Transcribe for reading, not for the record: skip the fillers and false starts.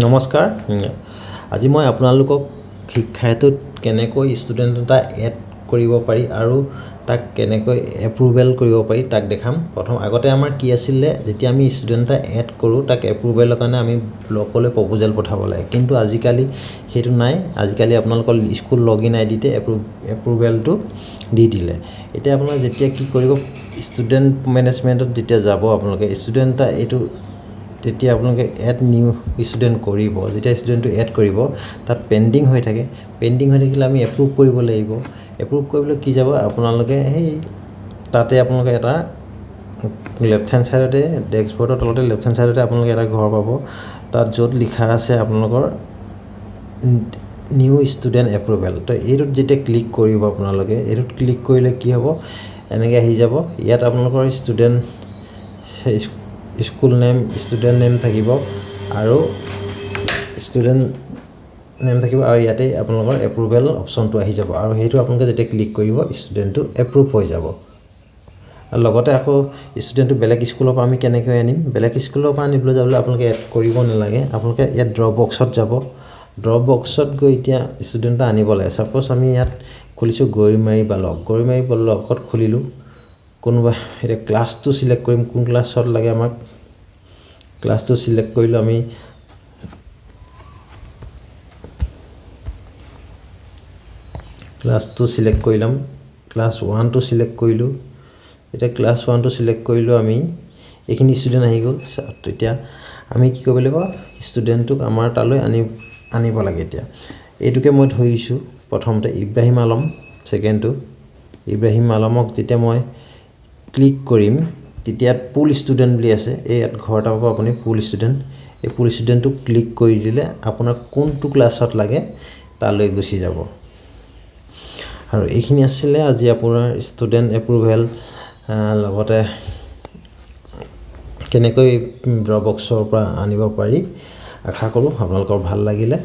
নমস্কাৰ আজি মই আপোনালোকক শিক্ষাহেতুত কেনেকৈ ষ্টুডেণ্ট এটা এড কৰিব পাৰি আৰু তাক কেনেকৈ এপ্ৰুভেল কৰিব পাৰি তাক দেখাম। প্ৰথম আগতে আমাৰ কি আছিলে, যেতিয়া আমি ষ্টুডেণ্ট এটা এড কৰোঁ তাক এপ্ৰুভেলৰ কাৰণে আমি ব্লকলৈ প্ৰপ'জেল পঠাব লাগে, কিন্তু আজিকালি সেইটো নাই। আজিকালি আপোনালোকৰ স্কুল লগইন আইডিতে এপ্ৰুভেলটো দি দিলে। এতিয়া আপোনালোকে যেতিয়া কি কৰিব, ষ্টুডেণ্ট মেনেজমেণ্টত যেতিয়া যাব আপোনালোকে ষ্টুডেণ্ট এটা এইটো তেতিয়া আপোনালোকে এড নিউ ষ্টুডেণ্ট কৰিব। যেতিয়া ষ্টুডেণ্টটো এড কৰিব তাত পেণ্ডিং হৈ থাকে, পেণ্ডিং হৈ থাকিলে আমি এপ্ৰুভ কৰিব লাগিব। এপ্ৰুভ কৰিবলৈ কি যাব, আপোনালোকে সেই তাতে আপোনালোকে এটা লেফ্ট হেণ্ড ছাইডতে ডেস্কবৰ্ডৰ তলতে লেফ্ট হেণ্ড ছাইডতে আপোনালোকে এটা ঘৰ পাব, তাত য'ত লিখা আছে আপোনালোকৰ নিউ ষ্টুডেণ্ট এপ্ৰুভেল। তো এইটোত যেতিয়া ক্লিক কৰিব আপোনালোকে, এইটোত ক্লিক কৰিলে কি হ'ব, এনেকৈ আহি যাব। ইয়াত আপোনালোকৰ student school name, student name থাকিব আৰু আৰু ইয়াতে আপোনালোকৰ এপ্ৰুভেল অপশ্যনটো আহি যাব, আৰু সেইটো আপোনালোকে যেতিয়া ক্লিক কৰিব ষ্টুডেণ্টটো এপ্ৰুভ হৈ যাব। আৰু লগতে আকৌ ষ্টুডেণ্টটো বেলেগ স্কুলৰ পৰা আমি কেনেকৈ আনিম, বেলেগ স্কুলৰ পৰা আনিবলৈ যাবলৈ আপোনালোকে এড কৰিব নালাগে। আপোনালোকে ইয়াত ড্ৰপ বক্সত যাব, ড্ৰপ বক্সত গৈ এতিয়া ষ্টুডেণ্ট এটা আনিব লাগে। ছাপ'জ আমি ইয়াত খুলিছোঁ গৰৈমাৰী বালক, গৰৈমাৰী বালকত খুলিলোঁ। কোনোবা এতিয়া ক্লাছটো চিলেক্ট কৰিম, কোন ক্লাছত লাগে আমাক। ক্লাছটো চিলেক্ট কৰিলোঁ, আমি ক্লাছটো চিলেক্ট কৰি ল'ম। ক্লাছ 1টো চিলেক্ট কৰিলোঁ। এতিয়া ক্লাছ 1টো চিলেক্ট কৰিলোঁ, আমি এইখিনি ষ্টুডেণ্ট আহি গ'ল। তেতিয়া আমি কি কৰিব লাগিব, ষ্টুডেণ্টটোক আমাৰ তালৈ আনিব লাগে। এতিয়া এইটোকে মই ধৰিছোঁ প্ৰথমতে ইব্ৰাহিম আলম, ছেকেণ্ডটো ইব্ৰাহিম আলমক যেতিয়া মই ক্লিক কৰিম তেতিয়া ইয়াত পুল ষ্টুডেণ্ট বুলি আছে, এই ইয়াত ঘৰ এটা পাব আপুনি পুল ষ্টুডেণ্ট। এই পুল ষ্টুডেণ্টটো ক্লিক কৰি দিলে আপোনাৰ কোনটো ক্লাছত লাগে তালৈ গুচি যাব। আৰু এইখিনি আছিলে আজি আপোনাৰ ষ্টুডেণ্ট এপ্ৰুভেল, লগতে কেনেকৈ ড্ৰপ বক্সৰ পৰা আনিব পাৰি। আশা কৰোঁ আপোনালোকৰ ভাল লাগিলে।